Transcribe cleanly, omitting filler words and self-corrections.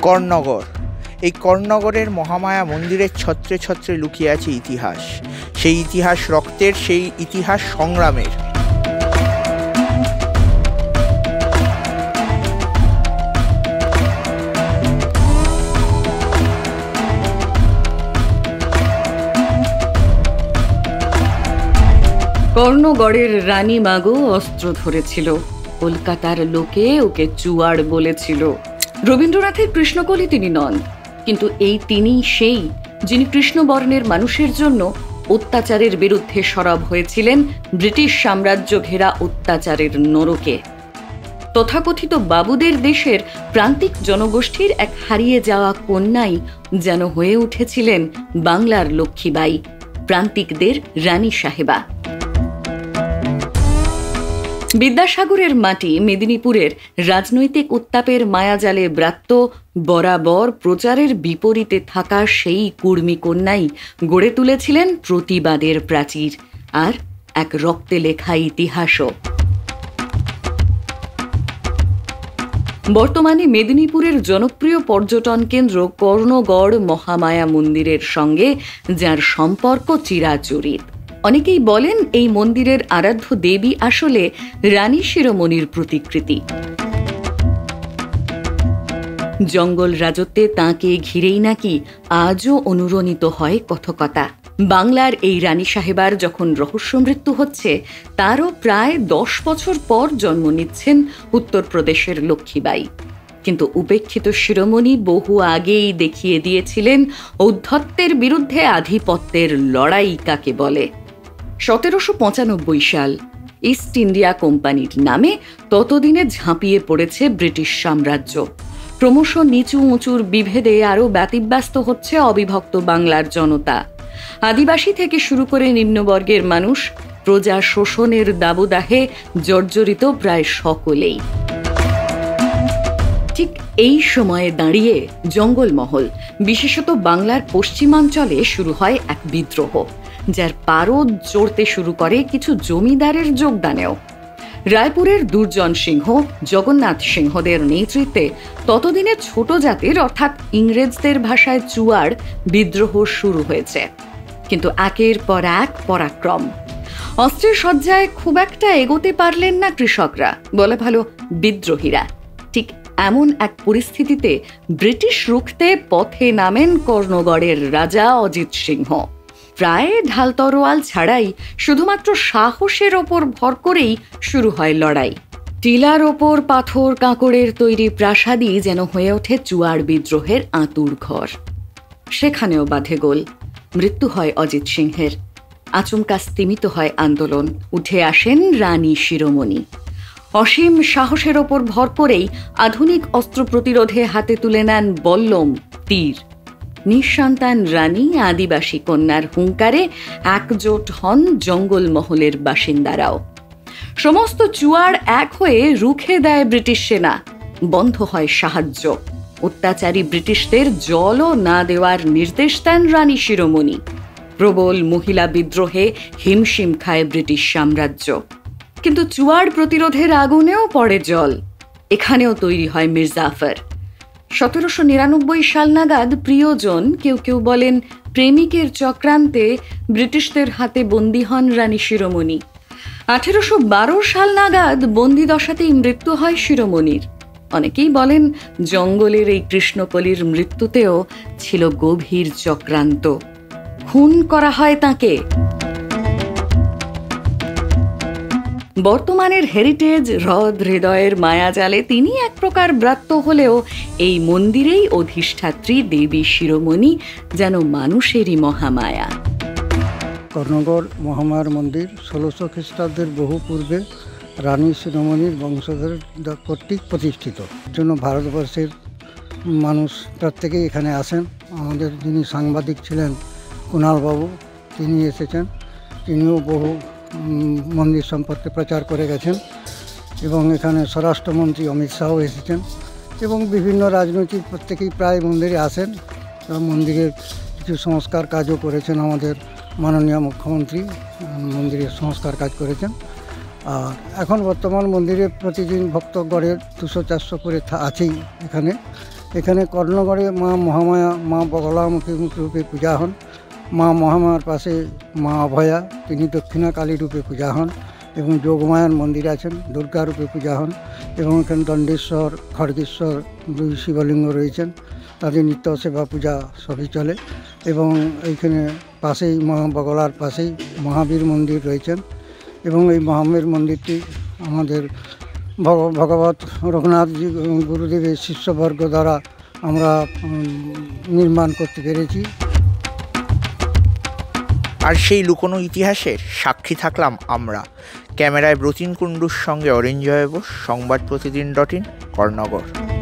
কর্ণগড়। এই কর্ণগড়ের মহামায়া মন্দিরের ছত্রে ছত্রে লুকিয়ে আছে ইতিহাস। সেই ইতিহাস রক্তের, সেই ইতিহাস সংগ্রামের। কর্ণগড়ের রানী মাগো অস্ত্র ধরেছিল, কলকাতার লোকে ওকে চুয়াড় বলেছিল। রবীন্দ্রনাথের কৃষ্ণকলি তিনি নন, কিন্তু এই তিনিই সেই যিনি কৃষ্ণবর্ণের মানুষের জন্য অত্যাচারের বিরুদ্ধে সরব হয়েছিলেন ব্রিটিশ সাম্রাজ্য ঘেরা অত্যাচারের নরকে। তথাকথিত বাবুদের দেশের প্রান্তিক জনগোষ্ঠীর এক হারিয়ে যাওয়া কন্যাই যেন হয়ে উঠেছিলেন বাংলার লক্ষ্মীবাই, প্রান্তিকদের রানী সাহেবা। বিদ্যাসাগরের মাটি মেদিনীপুরের রাজনৈতিক উত্তাপের মায়াজালে ব্রাত্য বরাবর প্রচারের বিপরীতে থাকা সেই কুর্মী কন্যাই গড়ে তুলেছিলেন প্রতিবাদের প্রাচীর আর এক রক্তে লেখা ইতিহাসও। বর্তমানে মেদিনীপুরের জনপ্রিয় পর্যটন কেন্দ্র কর্ণগড় মহামায়া মন্দিরের সঙ্গে যার সম্পর্ক চিরাচরিত। অনেকেই বলেন এই মন্দিরের আরাধ্য দেবী আসলে রানী শিরোমণির প্রতিকৃতি। জঙ্গল রাজত্বে তাঁকে ঘিরেই নাকি আজও অনুরণিত হয় কথকতা। বাংলার এই রানী সাহেবার যখন রহস্য মৃত্যু হচ্ছে, তারও প্রায় 10 বছর পর জন্ম নিচ্ছেন উত্তরপ্রদেশের লক্ষ্মীবাই। কিন্তু উপেক্ষিত শিরোমণি বহু আগেই দেখিয়ে দিয়েছিলেন ঔদ্ধত্যের বিরুদ্ধে আধিপত্যের লড়াই কাকে বলে। 1795 সাল ইস্ট ইন্ডিয়া কোম্পানির নামে ততদিনে ঝাঁপিয়ে পড়েছে ব্রিটিশ সাম্রাজ্য। ক্রমশ নিচু উঁচুর বিভেদে আরও ব্যতিব্যস্ত হচ্ছে অবিভক্ত বাংলার জনতা। আদিবাসী থেকে শুরু করে নিম্নবর্গের মানুষ প্রজা শোষণের দাবদাহে জর্জরিত প্রায় সকলেই। ঠিক এই সময়ে দাঁড়িয়ে জঙ্গলমহল, বিশেষত বাংলার পশ্চিমাঞ্চলে শুরু হয় এক বিদ্রোহ, যার পারদ চড়তে শুরু করে কিছু জমিদারের যোগদানেও। রায়পুরের দুর্জন সিংহ, জগন্নাথ সিংহদের নেতৃত্বে ততদিনে ছোট জাতির অর্থাৎ ইংরেজদের ভাষায় চুয়াড় বিদ্রোহ শুরু হয়েছে। কিন্তু একের পর এক পরাক্রম। অস্ত্রের সজ্জায় খুব একটা এগোতে পারলেন না কৃষকরা, বলে ভালো বিদ্রোহীরা। ঠিক এমন এক পরিস্থিতিতে ব্রিটিশ রুখতে পথে নামেন কর্ণগড়ের রাজা অজিত সিংহ। প্রায় ঢাল তরোয়াল ছাড়াই শুধুমাত্র সাহসের ওপর ভর করেই শুরু হয় লড়াই। টিলার ওপর পাথর কাঁকড়ের তৈরি প্রাসাদই যেন হয়ে ওঠে চুয়াড় বিদ্রোহের আঁতুড় ঘর। সেখানেও বাধে গোল, মৃত্যু হয় অজিত সিংহের। আচমকা স্তিমিত হয় আন্দোলন, উঠে আসেন রানী শিরোমণি। অসীম সাহসের ওপর ভর করেই আধুনিক অস্ত্র প্রতিরোধে হাতে তুলে নেন বল্লম, তীর। নিঃসন্তান রানী আদিবাসী কন্যার হুঙ্কারে একজোট হন জঙ্গলমহলের বাসিন্দারাও। সমস্ত চুয়াড় এক হয়ে রুখে দেয় ব্রিটিশ সেনা। বন্ধ হয় সাহায্য। অত্যাচারী ব্রিটিশদের জলও না দেওয়ার নির্দেশ দেন রানী শিরোমণি। প্রবল মহিলা বিদ্রোহে হিমশিম খায় ব্রিটিশ সাম্রাজ্য। কিন্তু চুয়াড় প্রতিরোধের আগুনেও পড়ে জল। এখানেও তৈরি হয় মির্জাফর। 1799 সাল নাগাদ প্রিয়জন, কেউ কেউ বলেন প্রেমিকের চক্রান্তে ব্রিটিশদের হাতে বন্দী হন রানী শিরোমণি। 1812 সাল নাগাদ বন্দি দশাতেই মৃত্যু হয় শিরোমণির। অনেকেই বলেন জঙ্গলের এই কৃষ্ণকলির মৃত্যুতেও ছিল গভীর চক্রান্ত। খুন করা হয় তাঁকে। বর্তমানের হেরিটেজ হ্রদ হৃদয়ের মায়াজালে তিনি এক প্রকার ব্রাত্য হলেও এই মন্দিরেই অধিষ্ঠাত্রী দেবী শিরোমণি যেন মানুষেরই মহামায়া। কর্ণগড় মহামায়ার মন্দির 1600 খ্রিস্টাব্দের বহু পূর্বে রানী শিরোমণির বংশধর কর্তৃক প্রতিষ্ঠিত। জন্য ভারতবর্ষের মানুষ প্রত্যেকেই এখানে আসেন। আমাদের যিনি সাংবাদিক ছিলেন কুণালবাবু, তিনি এসেছেন। তিনিও বহু মন্দির সম্পর্কে প্রচার করে গেছেন এবং এখানে স্বরাষ্ট্রমন্ত্রী অমিত শাহ এসেছেন এবং বিভিন্ন রাজনৈতিক প্রত্যেকেই প্রায় মন্দিরে আসেন এবং মন্দিরের কিছু সংস্কার কাজও করেছেন। আমাদের মাননীয় মুখ্যমন্ত্রী মন্দিরের সংস্কার কাজ করেছেন। আর এখন বর্তমান মন্দিরে প্রতিদিন ভক্ত গড়ে 200-400 করে আছেই এখানে, এখানে কর্ণগড়ে মা মহামায়া মা বগলামুখী রূপে পূজা হন। মা মহামায়ার পাশে মা অভয়া, তিনি দক্ষিণা কালী রূপে পূজা হন এবং যোগমায়ার মন্দির আছেন, দুর্গা রূপে পূজা হন এবং এখানে দণ্ডেশ্বর, খড়গেশ্বর দুই শিবলিঙ্গ রয়েছেন, তাদের নিত্য সেবা পূজা সবই চলে। এবং এইখানে পাশেই মা বগলার পাশেই মহাবীর মন্দির রয়েছেন এবং এই মহাবীর মন্দিরটি আমাদের ভগবত রঘুনাথজি গুরুদেবের শিষ্যবর্গ দ্বারা আমরা নির্মাণ করতে পেরেছি। আর সেই লুকোনো ইতিহাসের সাক্ষী থাকলাম আমরা। ক্যামেরায় ব্রতিন কুণ্ডুর সঙ্গে অরিঞ্জয় বোস, সংবাদ প্রতিদিন .in, কর্ণগড়।